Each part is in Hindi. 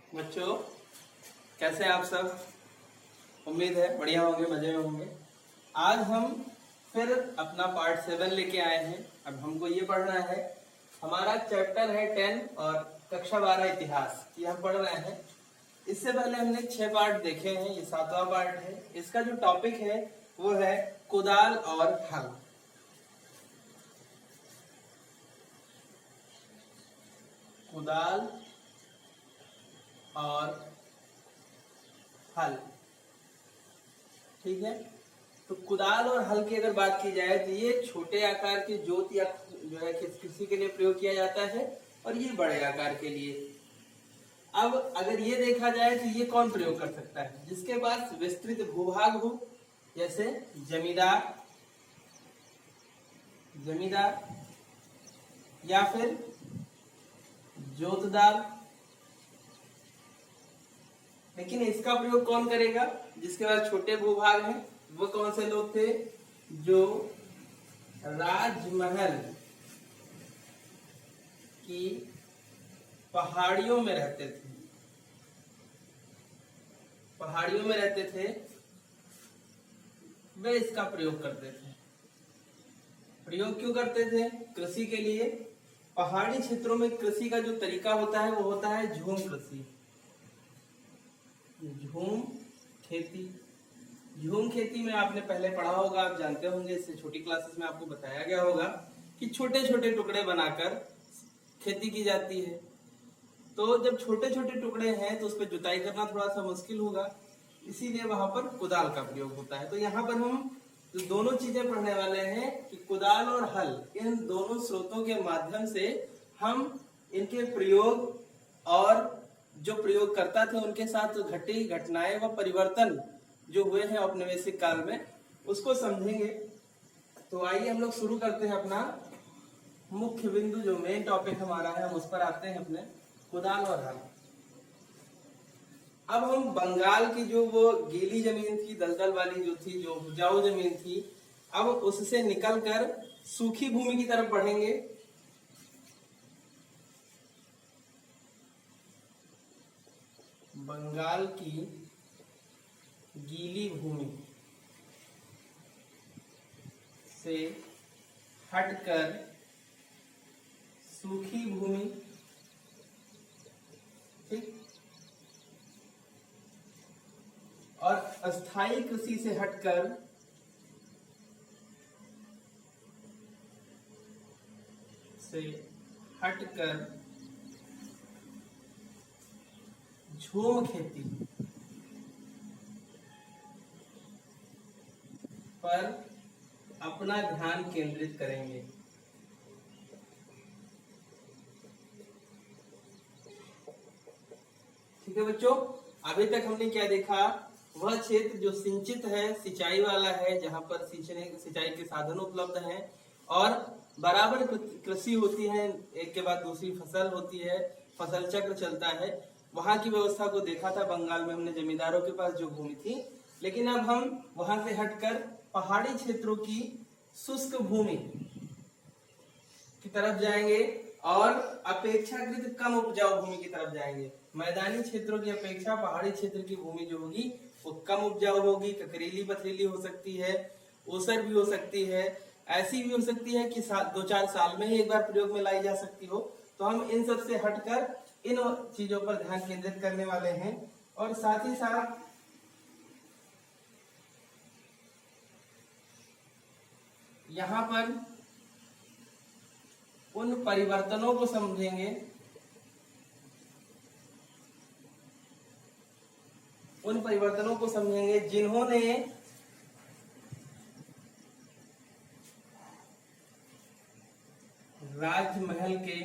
बच्चों, कैसे हैं आप सब? उम्मीद है बढ़िया होंगे, मजे में होंगे। आज हम फिर अपना पार्ट 7 लेके आए हैं। अब हमको ये पढ़ना है, हमारा चैप्टर है 10 और कक्षा 12 इतिहास ये हम पढ़ रहे हैं। इससे पहले हमने 6 पार्ट देखे हैं, ये 7वां पार्ट है। इसका जो टॉपिक है वो है कुदाल और हल। कुदाल और हल, ठीक है। तो कुदाल और हल की अगर बात की जाए तो ये छोटे आकार की जोत या जो है कृषि के लिए प्रयोग किया जाता है, और ये बड़े आकार के लिए। अब अगर ये देखा जाए तो ये कौन प्रयोग कर सकता है? जिसके पास विस्तृत भूभाग हो, जैसे जमींदार जमींदार या फिर जोतदार। लेकिन इसका प्रयोग कौन करेगा? जिसके पास छोटे भूभाग हैं। वो कौन से लोग थे? जो राजमहल की पहाड़ियों में रहते थे। पहाड़ियों में रहते थे, वे इसका प्रयोग करते थे। प्रयोग क्यों करते थे? कृषि के लिए। पहाड़ी क्षेत्रों में कृषि का जो तरीका होता है वो होता है झूम कृषि, झूम खेती। झूम खेती में आपने पहले पढ़ा होगा, आप जानते होंगे, इससे छोटी क्लासेस में आपको बताया गया होगा कि छोटे छोटे टुकड़े बनाकर खेती की जाती है। तो जब छोटे छोटे टुकड़े हैं तो उस पर जुताई करना थोड़ा सा मुश्किल होगा, इसीलिए वहां पर कुदाल का प्रयोग होता है। तो यहाँ पर हम जो दोनों चीजें पढ़ने वाले हैं कि कुदाल और हल, इन दोनों स्रोतों के माध्यम से हम इनके प्रयोग और जो प्रयोग करता थे उनके साथ घटी घटनाएं व परिवर्तन जो हुए हैं औपनिवेशिक काल में, उसको समझेंगे। तो आइए हम लोग शुरू करते हैं अपना मुख्य बिंदु, जो मेन टॉपिक हमारा है, हम उस पर आते हैं, अपने कुदाल और हल। अब हम बंगाल की जो वो गीली जमीन थी, दलदल वाली जो थी, जो उपजाऊ जमीन थी, अब उससे निकलकर सूखी भूमि की तरफ बढ़ेंगे। बंगाल की गीली भूमि से हटकर सूखी भूमि, ठीक, और अस्थायी कृषि से हटकर झूम खेती पर अपना ध्यान केंद्रित करेंगे। ठीक है बच्चों, अभी तक हमने क्या देखा? वह क्षेत्र जो सिंचित है, सिंचाई वाला है, जहां पर सिंचाई के साधन उपलब्ध हैं और बराबर कृषि होती है, एक के बाद दूसरी फसल होती है, फसल चक्र चलता है, वहां की व्यवस्था को देखा था। बंगाल में हमने जमींदारों के पास जो भूमि थी। लेकिन अब हम वहां से हटकर पहाड़ी क्षेत्रों की शुष्क भूमि की तरफ जाएंगे और अपेक्षाकृत कम उपजाऊ भूमि की तरफ जाएंगे। मैदानी क्षेत्रों की अपेक्षा पहाड़ी क्षेत्र की भूमि जो होगी वो कम उपजाऊ होगी, ककरीली पथरीली हो सकती है, ऊसर भी हो सकती है, ऐसी भी हो सकती है कि 2-4 साल में ही एक बार प्रयोग में लाई जा सकती हो। तो हम इन सब से हटकर इन चीजों पर ध्यान केंद्रित करने वाले हैं, और साथ ही साथ यहाँ पर उन परिवर्तनों को समझेंगे, जिन्होंने राजमहल के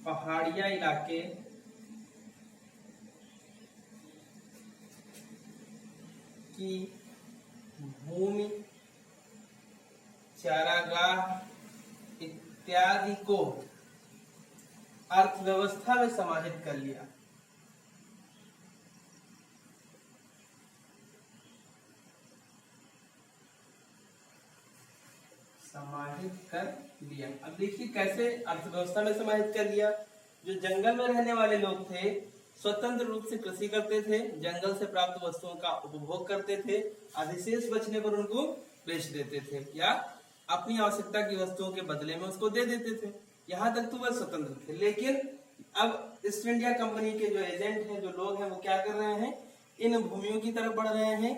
पहाड़िया इलाके की भूमि, चारागाह इत्यादि को अर्थव्यवस्था में समाहित कर लिया। समाहित कर लिया। अब देखिए कैसे अर्थव्यवस्था में समाहित कर लिया। जो जंगल में रहने वाले लोग थे स्वतंत्र रूप से कृषि करते थे, जंगल से प्राप्त वस्तुओं का उपभोग करते थे, अधिशेष बचने पर उनको बेच देते थे या अपनी आवश्यकता की वस्तुओं के बदले में उसको दे देते थे। यहाँ तक तो वह स्वतंत्र थे। लेकिन अब ईस्ट इंडिया कंपनी के जो एजेंट हैं, जो लोग हैं, वो क्या कर रहे हैं, इन भूमियों की तरफ बढ़ रहे हैं,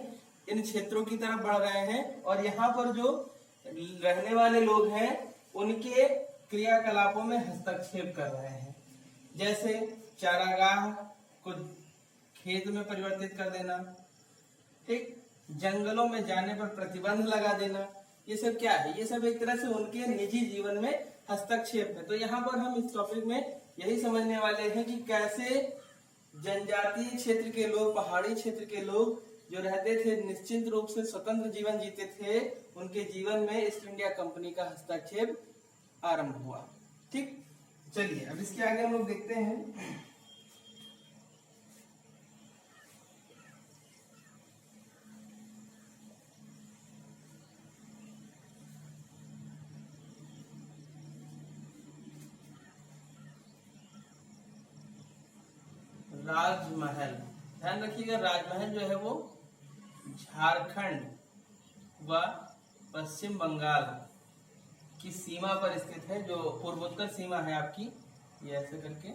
इन क्षेत्रों की तरफ बढ़ रहे हैं और यहाँ पर जो रहने वाले लोग हैं उनके क्रियाकलापों में हस्तक्षेप कर रहे हैं। जैसे चारागाह को खेत में परिवर्तित कर देना, ठीक, जंगलों में जाने पर प्रतिबंध लगा देना, ये सब क्या है, ये सब एक तरह से उनके निजी जीवन में हस्तक्षेप है। तो यहाँ पर हम इस टॉपिक में यही समझने वाले हैं कि कैसे जनजातीय क्षेत्र के लोग, पहाड़ी क्षेत्र के लोग जो रहते थे, निश्चित रूप से स्वतंत्र जीवन जीते थे, उनके जीवन में ईस्ट इंडिया कंपनी का हस्तक्षेप आरंभ हुआ। ठीक, चलिए अब इसके आगे हम लोग देखते हैं। राजमहल, ध्यान रखिएगा, राजमहल जो है वो झारखंड व पश्चिम बंगाल की सीमा पर स्थित है, जो पूर्वोत्तर सीमा है आपकी, ये ऐसे करके।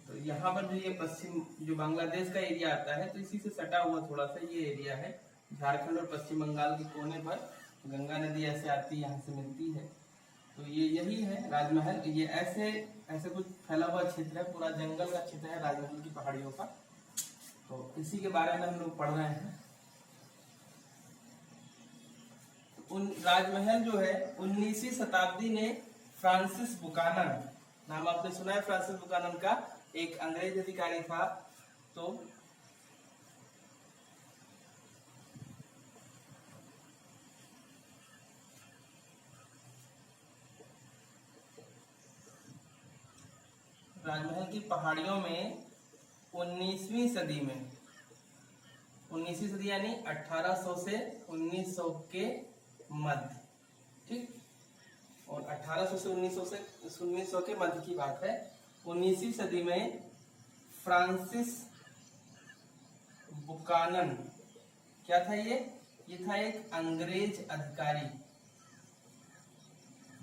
तो यहाँ पर जो ये पश्चिम जो बांग्लादेश का एरिया आता है, तो इसी से सटा हुआ थोड़ा सा ये एरिया है, झारखंड और पश्चिम बंगाल के कोने पर गंगा नदी ऐसे आती है, यहाँ से मिलती है। तो ये यही है राजमहल। ये ऐसे ऐसे कुछ फैला हुआ क्षेत्र है, पूरा जंगल का क्षेत्र है राजमहल की पहाड़ियों का। तो इसी के बारे में हम लोग पढ़ रहे हैं। उन राजमहल जो है 19वीं शताब्दी में फ्रांसिस बुकानन, नाम आपने सुना है फ्रांसिस बुकानन का, एक अंग्रेज अधिकारी था। तो राजमहल की पहाड़ियों में 19वीं सदी में, 19वीं सदी यानी 1800 से 1900 के मध्य, ठीक, और 1800 से 1900 के मध्य की बात है। 19वीं सदी में फ्रांसिस बुकानन क्या था, ये था एक अंग्रेज अधिकारी,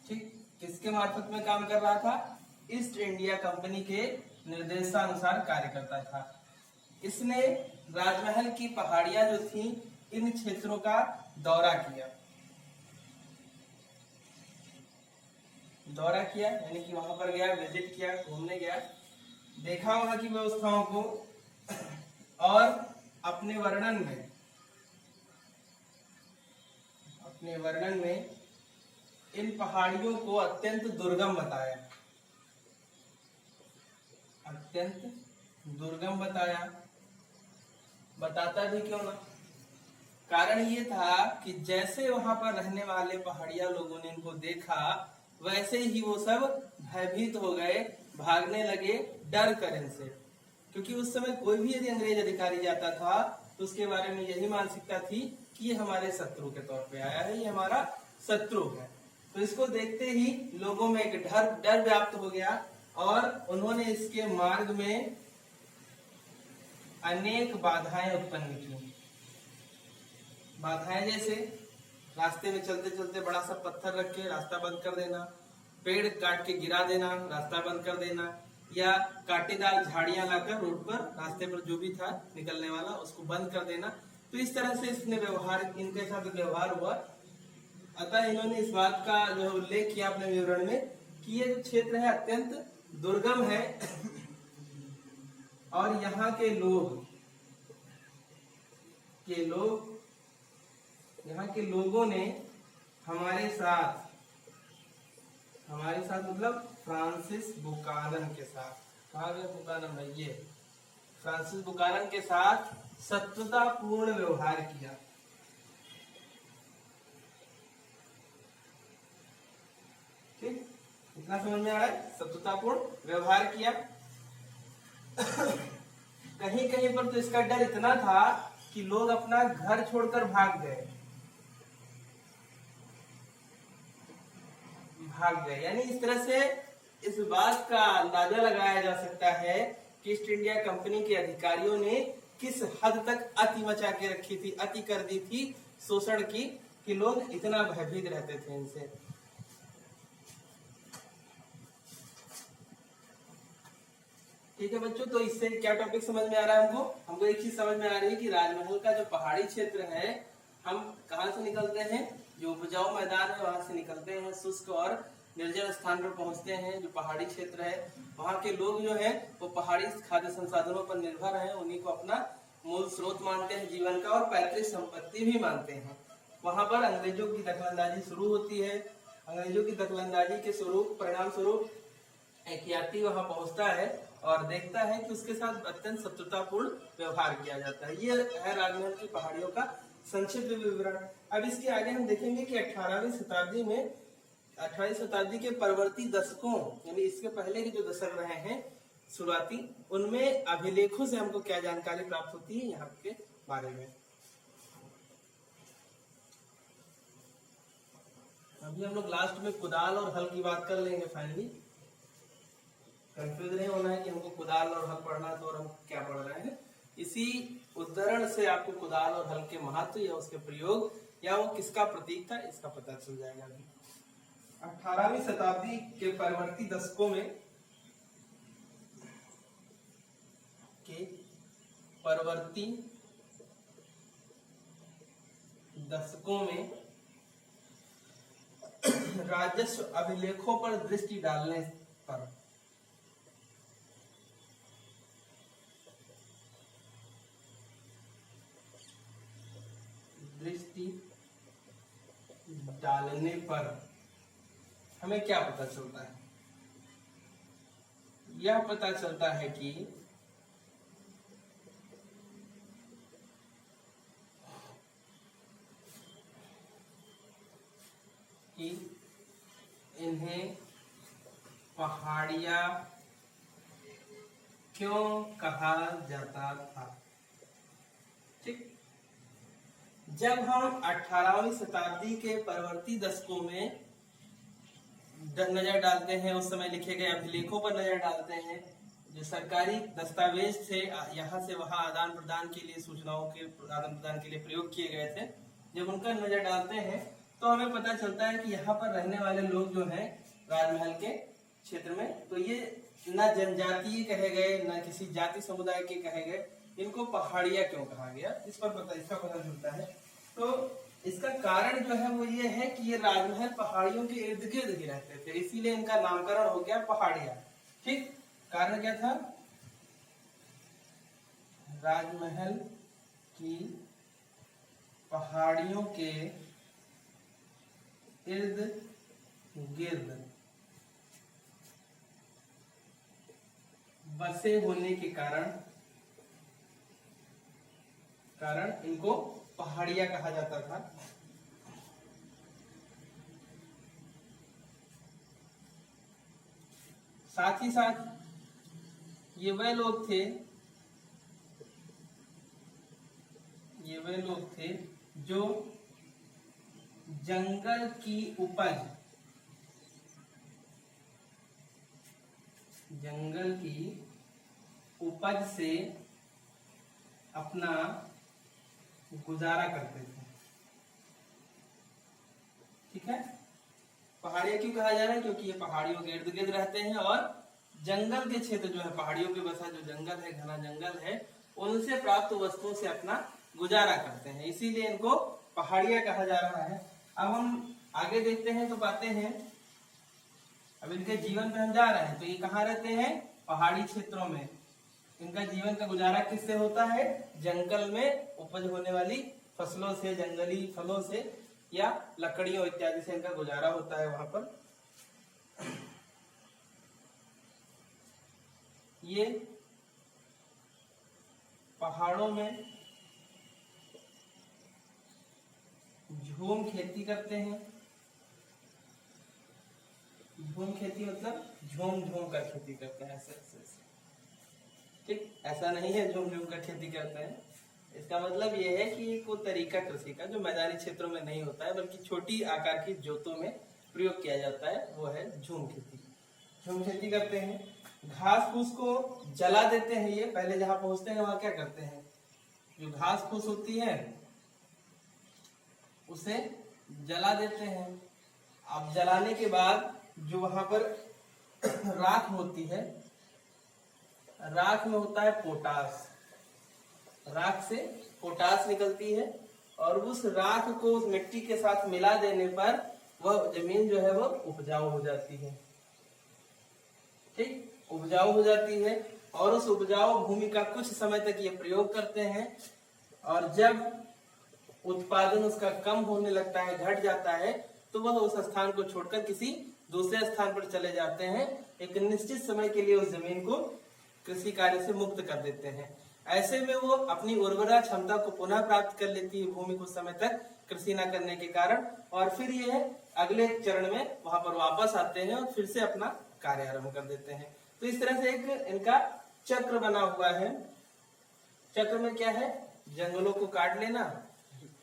ठीक, किसके मार्फत में काम कर रहा था, ईस्ट इंडिया कंपनी के निर्देशानुसार कार्य करता था। इसने राजमहल की पहाड़ियां जो थी, इन क्षेत्रों का दौरा किया यानी कि वहां पर गया, विजिट किया, घूमने गया, देखा वहां की व्यवस्थाओं को और अपने वर्णन में इन पहाड़ियों को अत्यंत दुर्गम बताया, बताता भी क्यों ना, कारण ये था कि जैसे वहां पर रहने वाले पहाड़िया लोगों ने इनको देखा, वैसे ही वो सब भयभीत हो गए, भागने लगे, डर कर इनसे। क्योंकि उस समय कोई भी यदि अंग्रेज अधिकारी जाता था तो उसके बारे में यही मानसिकता थी कि ये हमारे शत्रु के तौर पे आया है, ये हमारा शत्रु है। तो इसको देखते ही लोगों में एक डर व्याप्त हो गया और उन्होंने इसके मार्ग में अनेक बाधाएं उत्पन्न की। बाधाएं जैसे रास्ते में चलते चलते बड़ा सा पत्थर रख के रास्ता बंद कर देना, पेड़ काट के गिरा देना, रास्ता बंद कर देना, या कांटेदार झाड़ियां लाकर रोड पर, रास्ते पर जो भी था निकलने वाला, उसको बंद कर देना। तो इस तरह से इसने इनके साथ व्यवहार हुआ। अतः इन्होंने इस बात का जो उल्लेख किया अपने विवरण में कि ये जो क्षेत्र है अत्यंत दुर्गम है और यहाँ के लोगों ने हमारे साथ मतलब फ्रांसिस बुकानन के साथ, कहा गया बुकानन है, ये फ्रांसिस बुकानन के साथ शत्रुतापूर्ण व्यवहार किया। ठीक, इतना समझ में आ रहा है, शत्रुतापूर्ण व्यवहार किया। कहीं कहीं पर तो इसका डर इतना था कि लोग अपना घर छोड़कर भाग गए। भाग गए। यानी इस तरह से इस बात का अंदाजा लगाया जा सकता है कि ईस्ट इंडिया कंपनी के अधिकारियों ने किस हद तक अति मचा के रखी थी, अति कर दी थी शोषण की, कि लोग इतना भयभीत रहते थे इनसे। ठीक है बच्चों, तो इससे क्या टॉपिक समझ में आ रहा है हमको एक चीज समझ में आ रही है कि राजमहल का जो पहाड़ी क्षेत्र है, हम कहाँ से निकलते हैं, जो उपजाऊ मैदान है वहां से निकलते हैं, शुष्क और निर्जल स्थान पर पहुंचते हैं। जो पहाड़ी क्षेत्र है वहाँ के लोग जो है वो पहाड़ी खाद्य संसाधनों पर निर्भर हैं, उन्हीं को अपना मूल स्रोत मानते हैं जीवन का, और पैतृक संपत्ति भी मानते हैं। वहां पर अंग्रेजों की दखलंदाजी शुरू होती है। अंग्रेजों की दखलंदाजी के स्वरूप परिणाम स्वरूप एक यात्री वहां पहुंचता है और देखता है कि उसके साथ अत्यंत शत्रुतापूर्ण व्यवहार किया जाता है। ये है राजमहल की पहाड़ियों का संक्षिप्त विवरण। अब इसके आगे हम देखेंगे कि 18वीं शताब्दी के परवर्ती दशकों, यानी इसके पहले के जो दशक रहे हैं शुरुआती, उनमें अभिलेखों से हमको क्या जानकारी प्राप्त होती है यहाँ के बारे में। अभी हम लोग लास्ट में कुदाल और हल की बात कर लेंगे। फाइनली कंफ्यूज नहीं होना है कि हमको कुदाल और हल पढ़ना तो और हम क्या पढ़ रहे हैं। इसी उदाहरण से आपको कुदाल और हल के महत्व या उसके प्रयोग या वो किसका प्रतीक था इसका पता चल जाएगा। अभी 18वीं शताब्दी के परवर्ती दशकों में राजस्व अभिलेखों पर दृष्टि डालने पर हमें क्या पता चलता है, यह पता चलता है कि इन्हें पहाड़िया क्यों कहा जाता था। ठीक, जब हम 18वीं शताब्दी के परवर्ती दशकों में नजर डालते हैं, उस समय लिखे गए अभिलेखों पर नजर डालते हैं, जो सरकारी दस्तावेज थे यहाँ से वहां आदान प्रदान के लिए, सूचनाओं के आदान प्रदान के लिए प्रयोग किए गए थे, जब उनका नजर डालते हैं तो हमें पता चलता है कि यहाँ पर रहने वाले लोग जो हैं राजमहल के क्षेत्र में, तो ये न जनजातीय कहे गए न किसी जाति समुदाय के कहे गए, इनको पहाड़िया क्यों कहा गया इसका पता चलता है। तो इसका कारण जो है वो ये है कि ये राजमहल पहाड़ियों के इर्द गिर्द ही रहते थे, इसीलिए इनका नामकरण हो गया पहाड़िया। ठीक, कारण क्या था, राजमहल की पहाड़ियों के इर्द गिर्द बसे होने के कारण इनको पहाड़िया कहा जाता था। साथ ही साथ ये वह लोग थे जो जंगल की उपज से अपना गुजारा करते थे। ठीक है, पहाड़िया क्यों कहा जा रहा है, क्योंकि ये पहाड़ियों के इर्द गिर्द रहते हैं और जंगल के क्षेत्र जो है, पहाड़ियों के बसा जो जंगल है, घना जंगल है, उनसे प्राप्त वस्तुओं से अपना गुजारा करते हैं, इसीलिए इनको पहाड़िया कहा जा रहा है। अब हम आगे देखते हैं तो पाते हैं, अब इनके जीवन पे हम जा रहे हैं, तो ये कहाँ रहते हैं, पहाड़ी क्षेत्रों में। इनका जीवन का गुजारा किससे होता है, जंगल में उपज होने वाली फसलों से, जंगली फलों से या लकड़ियों इत्यादि से इनका गुजारा होता है। वहां पर ये पहाड़ों में झूम खेती करते हैं। झूम खेती मतलब झूम कर खेती करते हैं, ऐसे। ठीक, ऐसा नहीं है झूम कर खेती करते हैं, इसका मतलब ये है कि कोई तरीका कृषि का जो मैदानी क्षेत्रों में नहीं होता है, बल्कि छोटी आकार की जोतों में प्रयोग किया जाता है वो है झूम खेती। झूम खेती करते हैं, घास फूस को जला देते हैं। ये पहले जहां पहुंचते हैं वहां क्या करते हैं, जो घास फूस होती है उसे जला देते हैं। अब जलाने के बाद जो वहां पर राख होती है, राख में होता है पोटास, राख से पोटास निकलती है और उस राख को उस मिट्टी के साथ मिला देने पर वह जमीन जो है वो उपजाऊ हो जाती है। ठीक, उपजाऊ हो जाती है और उस उपजाऊ भूमि का कुछ समय तक ये प्रयोग करते हैं और जब उत्पादन उसका कम होने लगता है, घट जाता है, तो वह उस स्थान को छोड़कर किसी दूसरे स्थान पर चले जाते हैं। एक निश्चित समय के लिए उस जमीन को कृषि कार्य से मुक्त कर देते हैं। ऐसे में वो अपनी उर्वरा क्षमता को पुनः प्राप्त कर लेती है भूमि कुछ समय तक कृषि न करने के कारण, और फिर ये अगले चरण में वहां पर वापस आते हैं और फिर से अपना कार्य आरंभ कर देते हैं। तो इस तरह से एक इनका चक्र बना हुआ है। चक्र में क्या है, जंगलों को काट लेना,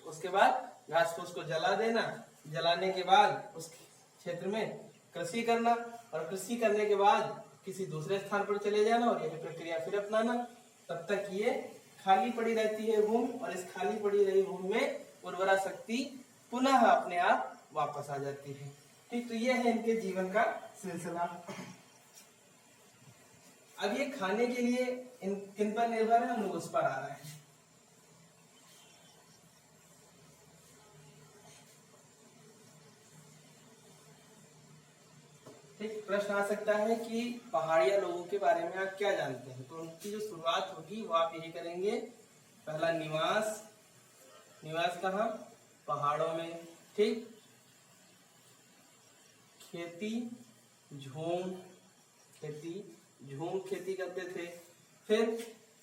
उसके बाद घास फूस को जला देना, जलाने के बाद उस क्षेत्र में कृषि करना और कृषि करने के बाद किसी दूसरे स्थान पर चले जाना और यही प्रक्रिया फिर अपनाना। तब तक ये खाली पड़ी रहती है भूमि और इस खाली पड़ी रही भूमि में उर्वरा शक्ति पुनः अपने आप वापस आ जाती है। ठीक, तो ये है इनके जीवन का सिलसिला। अब ये खाने के लिए इन किन पर निर्भर है, हम लोग उस पर आ रहे हैं। ठीक, प्रश्न आ सकता है कि पहाड़िया लोगों के बारे में आप क्या जानते हैं, तो उनकी जो शुरुआत होगी वो आप यही करेंगे। पहला निवास, निवास कहाँ, पहाड़ों में। ठीक, खेती, झूम खेती, झूम खेती करते थे। फिर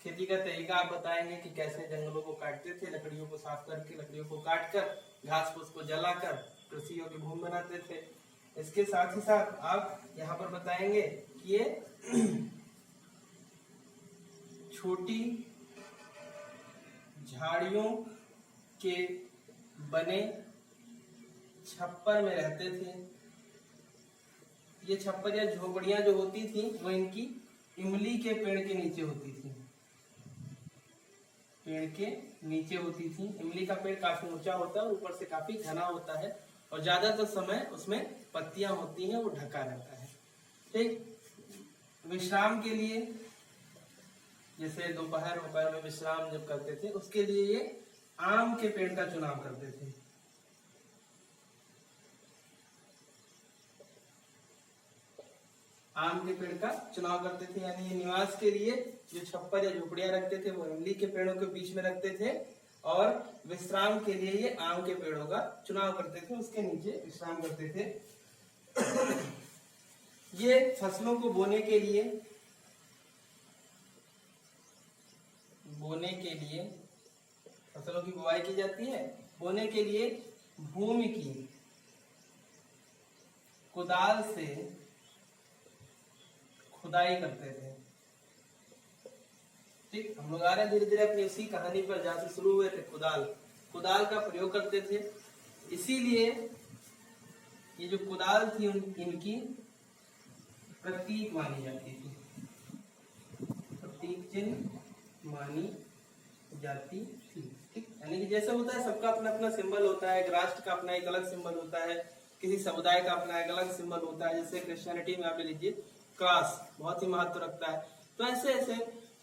खेती का तरीका आप बताएंगे कि कैसे जंगलों को काटते थे, लकड़ियों को साफ करके, लकड़ियों को काट कर, घास फूस को जलाकर कृषि योग्य भूमि बनाते थे। इसके साथ ही साथ आप यहाँ पर बताएंगे कि ये छोटी झाड़ियों के बने छप्पर में रहते थे। ये छप्पर या झोपड़ियां जो होती थी वो इनकी इमली के पेड़ के नीचे होती थी, पेड़ के नीचे होती थी। इमली का पेड़ काफी ऊंचा होता है, ऊपर से काफी घना होता है और ज्यादातर समय उसमें पत्तियां होती हैं, वो ढका रहता है। ठीक, विश्राम के लिए, जैसे दोपहर में विश्राम जब करते थे उसके लिए ये आम के पेड़ का चुनाव करते थे। आम के पेड़ का चुनाव करते थे, यानी ये निवास के लिए जो छप्पर या झोपड़ियां रखते थे वो इमली के पेड़ों के बीच में रखते थे और विश्राम के लिए ये आम के पेड़ों का चुनाव करते थे, उसके नीचे विश्राम करते थे। ये फसलों को बोने के लिए फसलों की बुवाई की जाती है। बोने के लिए भूमि की कुदाल से खुदाई करते थे। ठीक, हम लोग आ रहे हैं धीरे धीरे अपनी उसी कहानी पर जहां से शुरू हुए थे। कुदाल का प्रयोग करते थे। इसीलिए ये जो कुदाल थी इनकी प्रतीक मानी जाती थी, प्रतीक चिन्ह मानी जाती थी। ठीक, यानी कि जैसे होता है सबका अपना अपना सिंबल होता है, एक राष्ट्र का अपना एक अलग सिंबल होता है, किसी समुदाय का अपना एक अलग सिंबल होता है। जैसे क्रिश्चियनिटी में आप ले लीजिए क्रॉस बहुत ही महत्व रखता है। तो ऐसे ऐसे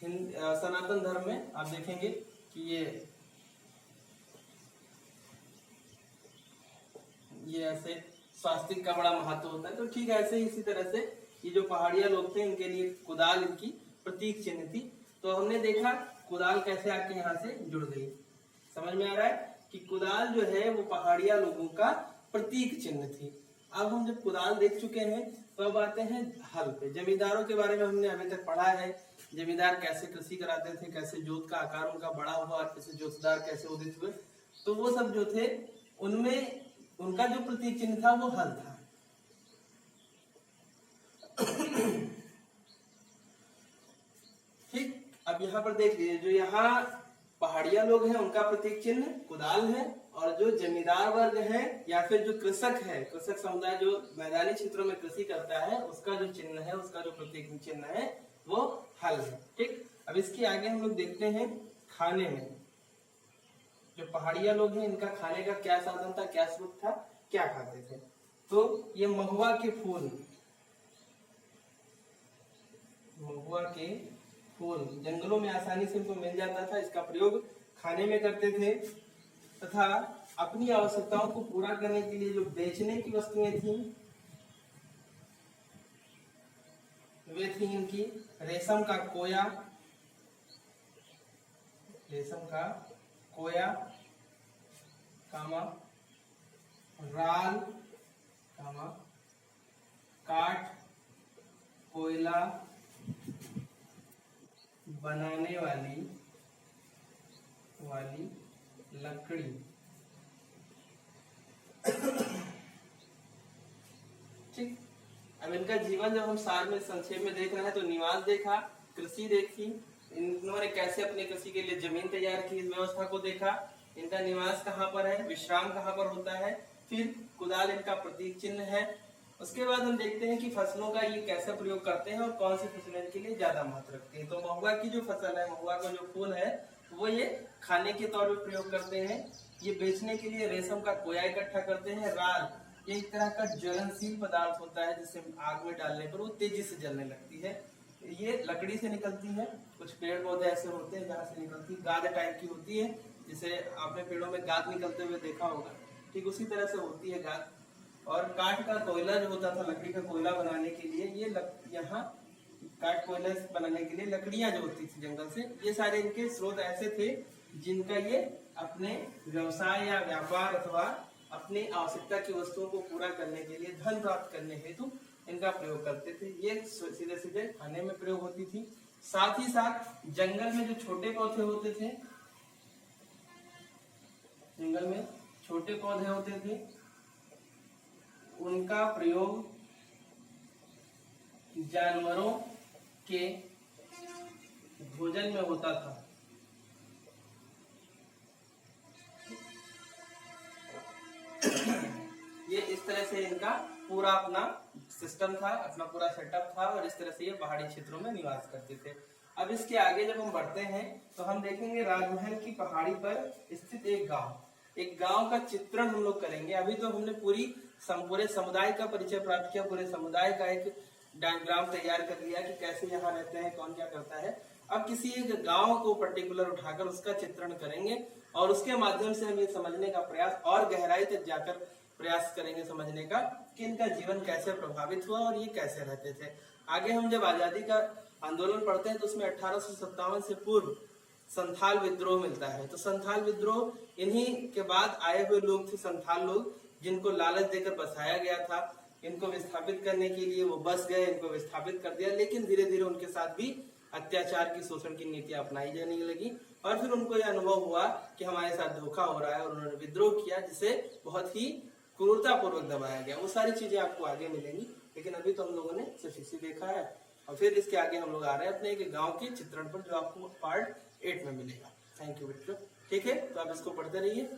सनातन धर्म में आप देखेंगे कि ये ऐसे स्वास्तिक का बड़ा महत्व होता है। तो ठीक है, ऐसे ही इसी तरह से ये जो पहाड़िया लोग थे इनके लिए कुदाल इनकी प्रतीक चिन्ह थी। तो हमने देखा कुदाल कैसे आके यहाँ से जुड़ गई। समझ में आ रहा है कि कुदाल जो है वो पहाड़िया लोगों का प्रतीक चिन्ह थी। अब हम जब कुदाल देख चुके हैं तो अब आते हैं हल पे। जमींदारों के बारे में हमने अभी तक पढ़ा है, जमींदार कैसे कृषि कराते थे, कैसे जोत का आकार उनका बड़ा हुआ, कैसे जोतदार कैसे उदित हुए। तो वो सब जो थे उनमें उनका जो प्रतीक चिन्ह था वो हल था। ठीक, अब यहाँ पर देख लीजिए जो यहाँ पहाड़िया लोग हैं उनका प्रतीक चिन्ह कुदाल है और जो जमींदार वर्ग है या फिर जो कृषक है, कृषक समुदाय जो मैदानी क्षेत्रों में कृषि करता है, उसका जो चिन्ह है, उसका जो प्रतीक चिन्ह है वो हल है। ठीक, अब इसके आगे हम लोग देखते हैं खाने में। जो पहाड़िया लोग हैं इनका खाने का क्या साधन था, क्या स्रोत था, क्या खाते थे? तो ये महुआ के फूल, महुआ के फूल जंगलों में आसानी से इनको मिल जाता था, इसका प्रयोग खाने में करते थे तथा अपनी आवश्यकताओं को पूरा करने के लिए जो बेचने की वस्तुएं थी वे थी इनकी रेशम का कोया, रेशम का कोया, कामा राल, कामा काठ, कोयला बनाने वाली लकड़ी। ठीक, अब इनका जीवन जब हम सार में संक्षेप में देख रहे हैं तो निवास देखा, कृषि देखी, इन्होंने कैसे अपने कृषि के लिए जमीन तैयार की, इस व्यवस्था को देखा, इनका निवास कहाँ पर है, विश्राम कहाँ पर होता है, फिर कुदाल इनका प्रतीक चिन्ह है। उसके बाद हम देखते हैं कि फसलों का ये कैसे प्रयोग करते हैं और कौन सी फसलें इनके लिए ज्यादा महत्व रखती है। तो महुआ की जो फसल है, महुआ का जो फूल है, वो ये खाने के तौर पर प्रयोग करते हैं, ये बेचने के लिए रेशम का कोया इकट्ठा करते हैं। राल ये एक तरह का ज्वलनशील पदार्थ होता है जिसे आग में डालने पर वो तेजी से जलने लगती है, ये लकड़ी से निकलती है। कुछ पेड़ पौधे ऐसे होते हैं जहाँ से निकलती है, गाद टाइप की होती है, जिसे आपने पेड़ों में गाद निकलते हुए देखा होगा, ठीक उसी तरह से होती है गाद। और काठ का कोयला जो होता था, लकड़ी का कोयला बनाने के लिए, ये यहाँ काठ कोयला बनाने के लिए लकड़ियां जो होती थी जंगल से, ये सारे इनके स्रोत ऐसे थे जिनका ये अपने व्यवसाय या व्यापार अथवा अपनी आवश्यकता की वस्तुओं को पूरा करने के लिए धन प्राप्त करने हेतु इनका प्रयोग करते थे। ये सीधे सीधे खाने में प्रयोग होती थी। साथ ही साथ जंगल में जो छोटे पौधे होते थे, जंगल में छोटे पौधे होते थे, उनका प्रयोग जानवरों के भोजन में होता था। ये इस तरह से इनका पूरा अपना सिस्टम था, अपना पूरा सेटअप था, और इस तरह से ये पहाड़ी क्षेत्रों में निवास करते थे। अब इसके आगे जब हम बढ़ते हैं तो हम देखेंगे राजमहल की पहाड़ी पर स्थित एक गांव का चित्रण हम लोग करेंगे। अभी तो हमने पूरे समुदाय का परिचय प्राप्त किया, पूरे समुदाय का एक डायग्राम तैयार कर लिया कि कैसे यहाँ रहते हैं, कौन क्या करता है। अब किसी एक गांव को पर्टिकुलर उठाकर उसका चित्रण करेंगे और उसके माध्यम से हम ये समझने का प्रयास और गहराई तक जाकर प्रयास करेंगे समझने का कि इनका जीवन कैसे प्रभावित हुआ और ये कैसे रहते थे। आगे हम जब आजादी का आंदोलन पढ़ते हैं तो उसमें 1857 से पूर्व संथाल विद्रोह मिलता है। तो संथाल विद्रोह इन्हीं के बाद आए हुए लोग थे, संथाल लोग, जिनको लालच देकर बसाया गया था। इनको विस्थापित करने के लिए वो बस गए, इनको विस्थापित कर दिया, लेकिन धीरे धीरे उनके साथ भी अत्याचार की, शोषण की नीतियां अपनाई जाने लगी और फिर उनको यह अनुभव हुआ कि हमारे साथ धोखा हो रहा है और उन्होंने विद्रोह किया, जिसे बहुत ही क्रूरता पूर्वक दबाया गया। वो सारी चीजें आपको आगे मिलेंगी, लेकिन अभी तो हम लोगों ने सिर्फ इसी देखा है। और फिर इसके आगे हम लोग आ रहे हैं अपने एक गांव के चित्रण पर, जो आपको पार्ट 8 में मिलेगा। थैंक यू बच्चों। ठीक है, तो आप इसको पढ़ते रहिए।